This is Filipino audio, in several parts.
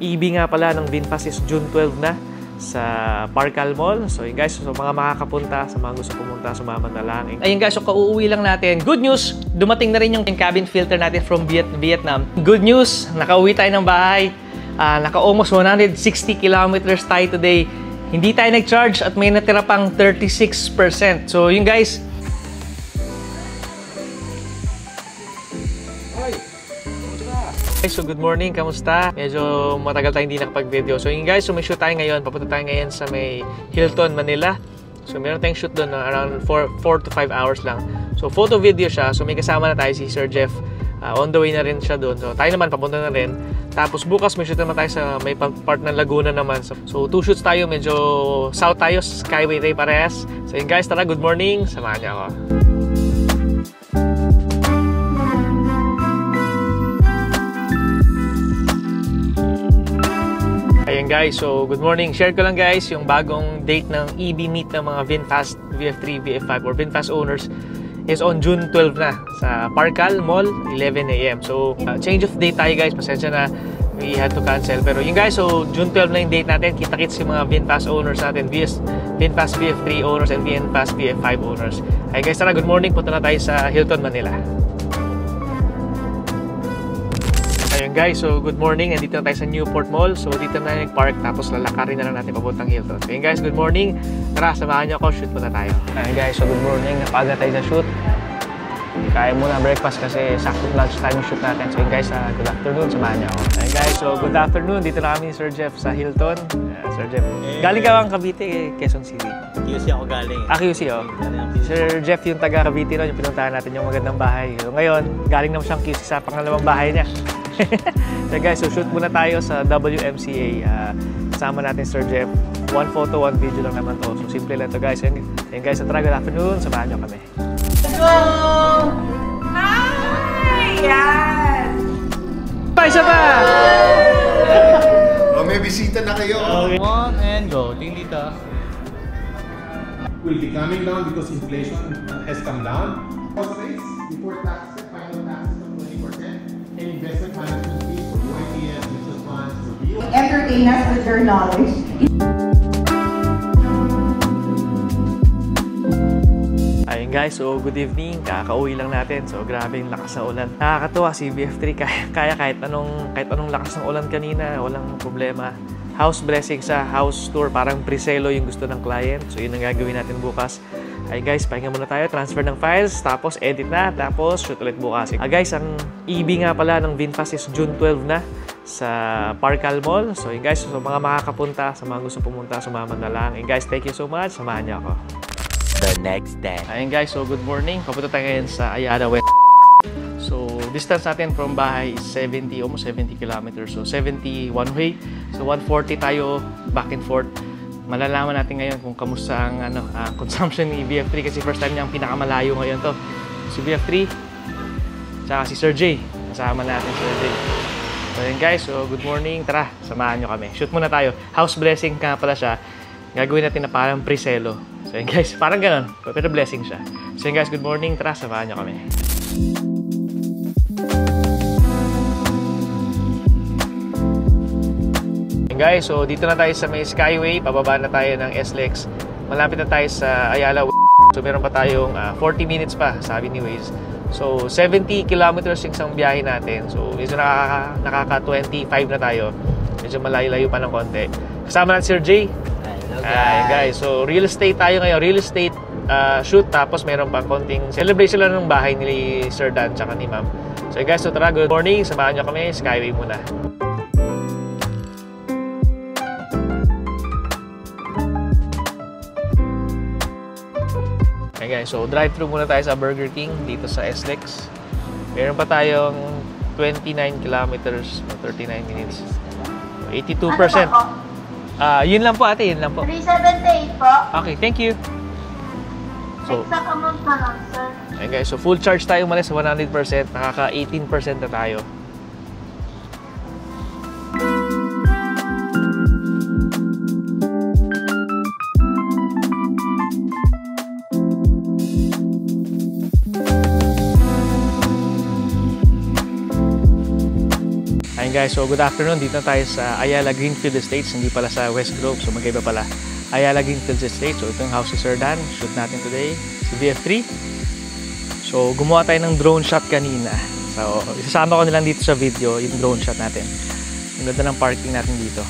EB nga pala ng VinFast is June 12 na sa Parcal Mall. So yun guys, so mga makakapunta, sa mga gusto pumunta, sumama na lang. Ayun guys, so kauuwi lang natin. Good news, dumating na rin yung cabin filter natin from Vietnam. Good news, nakauwi tayo ng bahay. Naka-almost 160 kilometers tayo today. Hindi tayo nag-charge at may natira pang 36%. So yun guys. So good morning, kamusta? Medyo matagal tayong hindi nakapag-video. So yun guys, so may shoot tayo ngayon. Papunta tayo ngayon sa may Hilton, Manila. So meron tayong shoot doon na around 4 to 5 hours lang. So photo video siya. So may kasama na tayo si Sir Jeff. On the way na rin siya doon. So tayo naman, papunta na rin. Tapos bukas may shoot naman tayo sa may part ng Laguna naman. So 2 shoots tayo. Medyo south tayo. Skyway tayo parehas. So yun guys, tara, good morning. Samahan niyo ako. Ayan guys, so good morning. Share ko lang guys yung bagong date ng EB Meet ng mga VinFast VF3, VF5 or VinFast owners is on June 12 na sa Parcal Mall, 11 AM. So change of date tayo guys, pasensya na we had to cancel. Pero yun guys, so June 12 na yung date natin. Kita-kits yung mga VinFast owners natin, VinFast VF3 owners and VinFast VF5 owners. Ayan guys, tara, good morning. Punta na tayo sa Hilton, Manila. Ayun guys, so good morning. Andito na tayo sa Newport Mall. So dito na nag-park, tapos lalakarin na lang natin papuntang Hilton. So ayun guys, good morning. Tara, samahan niyo ako, shoot muna tayo. Ayun guys, so good morning. Napaga tayo sa shoot. Kaya muna breakfast kasi sakto lunch time yung shoot natin. So ayun guys, good afternoon, samahan niyo ako. Ayun guys, so good afternoon. Dito na kami ni Sir Jeff sa Hilton. Sir Jeff, galing ka bang Cavite, Quezon City? QC ako galing. QC oh. Sir Jeff yung taga Cavite no, yung pinuntahan natin yung magandang bahay. So ngayon, galing naman siyang QC sa pangalawang bahay niya. So guys, so shoot muna tayo sa WMCA. Kasama natin Sir Jeff. 1 photo, 1 video lang naman to. So simple lang to guys. And guys, tara, good afternoon. Samahan nyo kami. Hello! Hi! Yan! Pa, isa pa! Oh, may bisita na kayo. Okay. One and go. Tingin dito. Will be coming down because inflation has come down. Rates before taxes, final taxes of 20%, and investment management fees for UITS, mutual funds, for bills. Entertain us with your knowledge. Ayun guys, so good evening. Kakauwi lang natin. So grabe yung lakas ng ulan. Nakakatuwa si VF3 kaya kahit anong lakas ng ulan kanina, walang problema. House blessing sa house tour, parang pre-selo yung gusto ng client. So yun ang gagawin natin bukas. Ay guys, pahinga muna tayo, transfer ng files, tapos edit na, tapos shoot ulit bukas. Guys, ang EB nga pala ng VinFast is June 12 na sa Parcal Mall. So yun guys, so mga makakapunta, sa mga gusto pumunta, sumama na lang. And guys, thank you so much. Samahan niyo ako. The next day. Ayun guys, so good morning. Papunta tayo ngayon sa Ayala West. So distance natin from bahay is 70, almost 70 kilometers. So 70 one way. So 140 tayo back and forth. Malalaman natin ngayon kung kamusta ang consumption ni VF3 kasi first time niya ang pinakamalayo ngayon to. Si VF3 tsaka si Sir J. Kasama natin si Sir J. So yun guys, so good morning. Tara, samahan nyo kami. Shoot muna tayo. House blessing ka pala siya. Gagawin natin na parang pre-selo. So yun guys, parang ganon. Pero blessing siya. So yun guys, good morning. Tara, samahan nyo kami. Guys, so dito na tayo sa may Skyway, pababa na tayo ng SLEX. Malapit na tayo sa Ayala. So meron pa tayong 40 minutes pa, sabi ni Waze. So 70 kilometers yung isang biyahe natin. So medyo nakaka 25 na tayo. Medyo malayo-layo pa ng konti. Kasama natin Sir J. Hello guys. Guys, so real estate tayo ngayon, real estate shoot, tapos meron pa konting celebration lang ng bahay ni Sir Dan tsaka ni Ma'am. So guys, so tara, good morning. Samahan nyo kami, Skyway muna. Okay guys, so drive-thru muna tayo sa Burger King dito sa SLEX. Meron pa tayong 29 kilometers o 39 minutes. So 82%. Yun lang po ate, yun lang po. 378 po. Okay, thank you. So, Exact amount na lang, sir. okay guys, so full charge tayo umalis sa 100%. Nakaka 18% na tayo. Ayan guys, so good afternoon. Dito na tayo sa Ayala Greenfield Estates, hindi pala sa West Grove, so magkaiba pala. Ayala Greenfield Estates, so ito yung house ni Sir Dan. Shoot natin today, si VF3. So gumawa tayo ng drone shot kanina. So isasama ko nilang dito sa video yung drone shot natin. Ang ganda ng parking natin dito.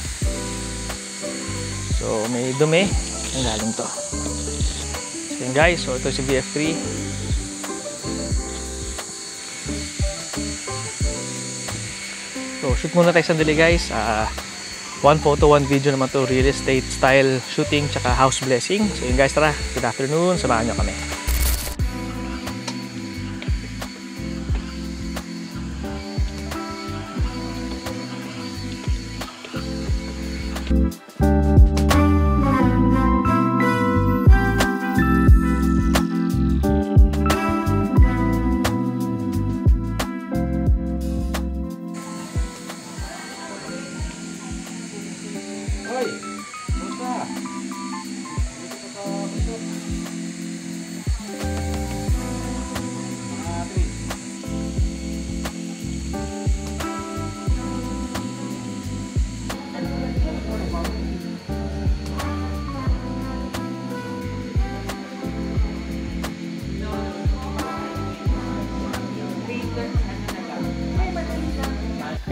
So may dumi, ang galing to. So yun guys, so ito si VF3. So shoot muna tayo sandali guys. One photo, one video naman to, real estate style shooting tsaka house blessing. So yun guys, tara, good afternoon, samahan nyo kami.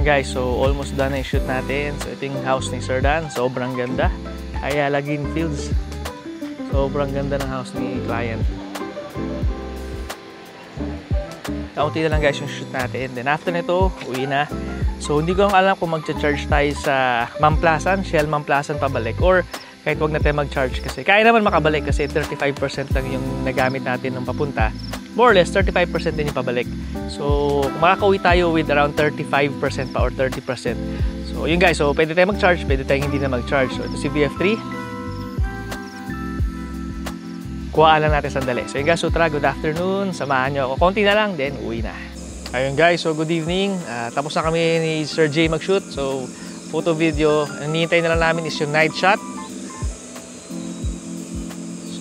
Guys, so almost done na yung shoot natin. So ito yung house ni Sir Dan, sobrang ganda. Ayala Greenfields, sobrang ganda ng house ni client. Kaunti na lang guys yung shoot natin. Then after nito, uwi na. So hindi ko alam kung mag-charge tayo sa Mamplasan, Shell Mamplasan pabalik, or kahit wag na tayo mag-charge kasi kaya naman makabalik kasi 35% lang yung nagamit natin ng papunta. More or less 35% din yung pabalik. So makakauwi tayo with around 35% pa or 30%. So yun guys, so pwede tayo mag-charge, pwede tayong hindi na mag-charge. So ito si VF3. Kuhaan lang natin sandali. So yun guys, so tara, good afternoon. Samahan nyo ako. Konti na lang, then uwi na. Ayun guys, so good evening. Tapos na kami ni Sir J mag-shoot. So photo video, ang hinihintay na lang namin is yung night shot.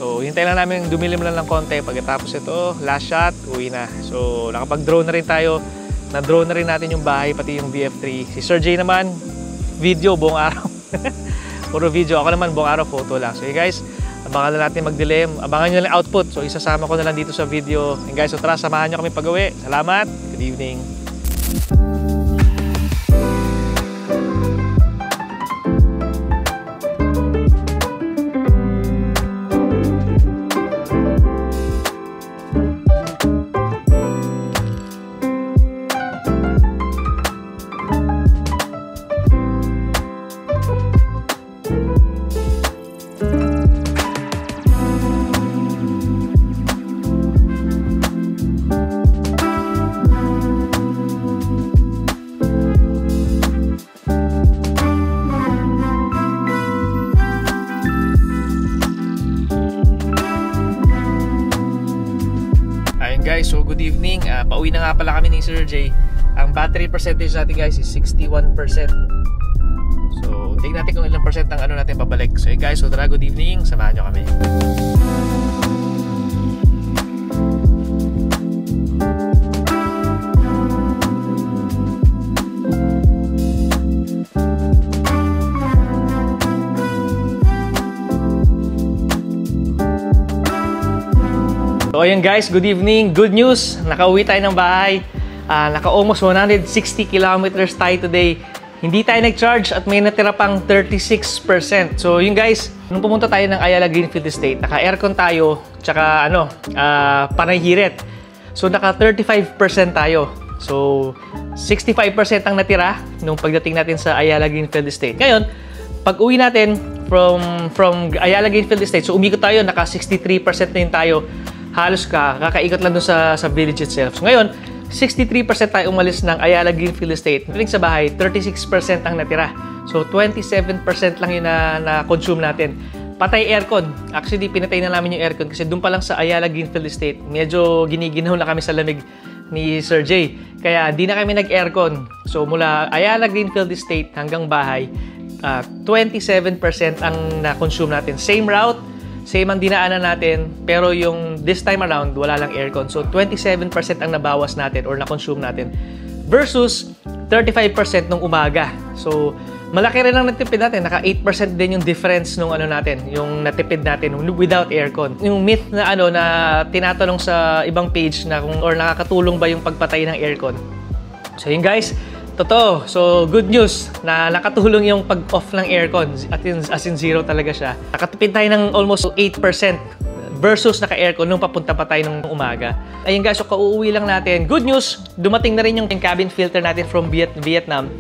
So, hintay lang namin dumilim lang ng konti. Pagkatapos ito, last shot, uwi na. So, nakapag-drone na rin tayo. Na-drone na rin natin yung bahay, pati yung VF3. Si Sir J naman, video, buong araw. Puro video. Ako naman, buong araw, photo lang. So, hey guys, abangan na natin mag-dilim. Abangan nyo lang output. So, isasama ko na lang dito sa video. And guys, so tara, samahan nyo kami pag-uwi. Salamat. Good evening. Guys, so good evening. Pauwi na nga pala kami ni Sir J. Ang battery percentage natin guys is 61%. So, tingnan natin kung ilang percent ang ano natin pabalik. So, guys, so tara, good evening. Samahan nyo kami. So ayun guys, good evening, good news, nakauwi tayo ng bahay. Naka almost 160 kilometers tayo today. Hindi tayo nag-charge at may natira pang 36%. So yun guys, nung pumunta tayo ng Ayala Greenfield Estate, naka-aircon tayo, tsaka panay hirit. So naka 35% tayo. So 65% ang natira nung pagdating natin sa Ayala Greenfield Estate. Ngayon, pag uwi natin from Ayala Greenfield Estate, so umikot tayo, naka 63% na yun tayo. Halos kakaikot lang dun sa village itself. So ngayon, 63% tayo umalis ng Ayala Greenfield Estate. Naling sa bahay, 36% ang natira. So 27% lang yun na consume natin. Patay aircon. Actually, pinatay na namin yung aircon kasi dun pa lang sa Ayala Greenfield Estate, medyo giniginaw na kami sa lamig ni Sir J. Kaya di na kami nag-aircon. So mula Ayala Greenfield Estate hanggang bahay, 27% ang na-consume natin. Same route, same ang dinaanan natin, pero yung this time around, wala lang aircon. So, 27% ang nabawas natin or na-consume natin versus 35% nung umaga. So, malaki rin ang natipid natin. Naka 8% din yung difference nung ano natin, yung natipid natin without aircon. Yung myth na ano na tinatanong sa ibang page na kung or nakakatulong ba yung pagpatay ng aircon. So, yun guys, totoo. So, good news na nakatulong yung pag-off ng aircon. As in zero talaga siya. Nakatipid tayo ng almost 8% versus naka-aircon nung papunta pa tayo nung umaga. Ayun guys, so kauuwi lang natin. Good news, dumating na rin yung cabin filter natin from Vietnam.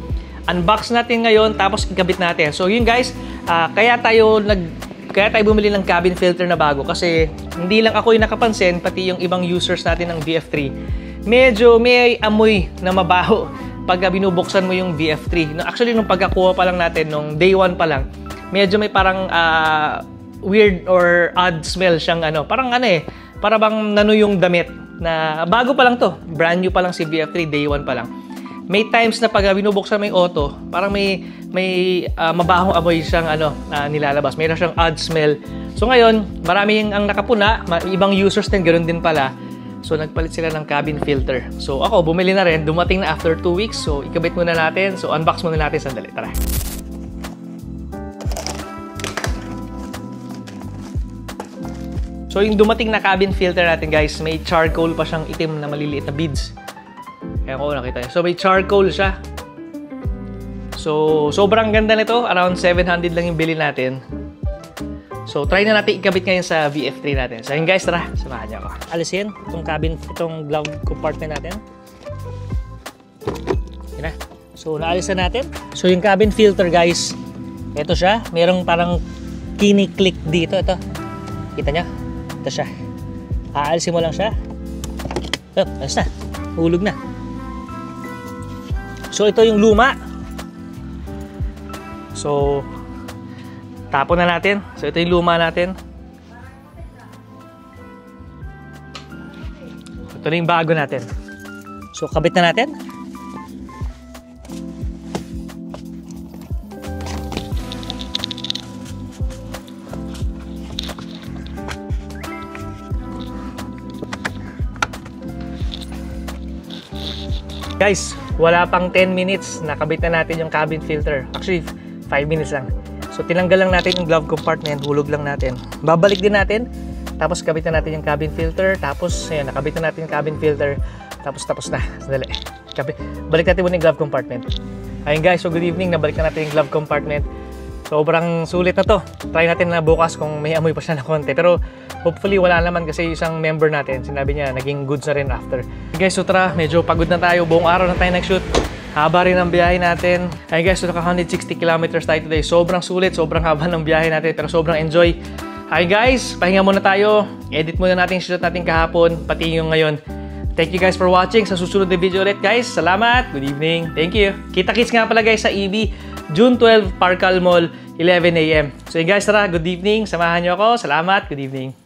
Unbox natin ngayon, tapos ikabit natin. So yun guys, kaya tayo bumili ng cabin filter na bago kasi hindi lang ako yung nakapansin, pati yung ibang users natin ng VF3. Medyo may amoy na mabaho pag binubuksan mo yung VF3. Actually, nung pagkakuha pa lang natin, nung day 1 pa lang, medyo may parang weird or odd smell siyang ano. Parang ano para bang nano yung damit na bago pa lang to. Brand new pa lang si VF3, day 1 pa lang. May times na pag binubuksan mo yung auto, parang may mabahong amoy siyang nilalabas. Mayroon siyang odd smell. So ngayon, marami ang nakapuna, ibang users din ganoon din pala. So nagpalit sila ng cabin filter. So ako, bumili na rin, dumating na after 2 weeks. So ikabit muna natin. So unbox muna natin sandali. Tara. So yung dumating na cabin filter natin guys, may charcoal pa siyang itim na maliliit na beads. Kaya ko nakita niyo. So may charcoal siya. So sobrang ganda nito, around 700 lang yung bili natin. So try na natin ikabit ngayon sa VF3 natin. So yun guys, tara, samahan niyo ako. Alisin itong glove compartment natin. Yun na. So naalisan natin. So yung cabin filter guys, ito siya, merong parang kini-click dito, ito. Kita niyo? Ito siya. Aalisin mo lang siya. Oh, alis na. Hulog na. So, ito yung luma. So, tapon na natin. So, ito yung luma natin. Ito na yung bago natin. So, kabit na natin. Guys, wala pang 10 minutes, nakabit na natin yung cabin filter. Actually, 5 minutes lang. So, tinanggal lang natin yung glove compartment, hulog lang natin. Babalik din natin, tapos kabit na natin yung cabin filter, tapos, ayan, nakabit na natin yung cabin filter, tapos na. Sandali. Balik natin muna yung glove compartment. Ayun guys, so good evening, nabalik na natin yung glove compartment. Sobrang sulit na to. Try natin na bukas kung may amoy pa siya na konti. Pero hopefully wala naman kasi isang member natin, sinabi niya naging goods na rin after. Guys, so tara, medyo pagod na tayo. Buong araw na tayo nag-shoot. Haba rin ang biyahe natin. Ay guys, so naka 160 kilometers tayo today. Sobrang sulit, sobrang haba ng biyahe natin, pero sobrang enjoy. Hi guys, pahinga muna tayo. Edit muna natin yung shoot natin kahapon, pati yung ngayon. Thank you guys for watching. Sa susunod na video ulit guys. Salamat. Good evening. Thank you. Kita-kits nga pala guys sa EB, June 12, Parkal Mall, 11 AM. So yun guys, tara. Good evening. Samahan nyo ako. Salamat. Good evening.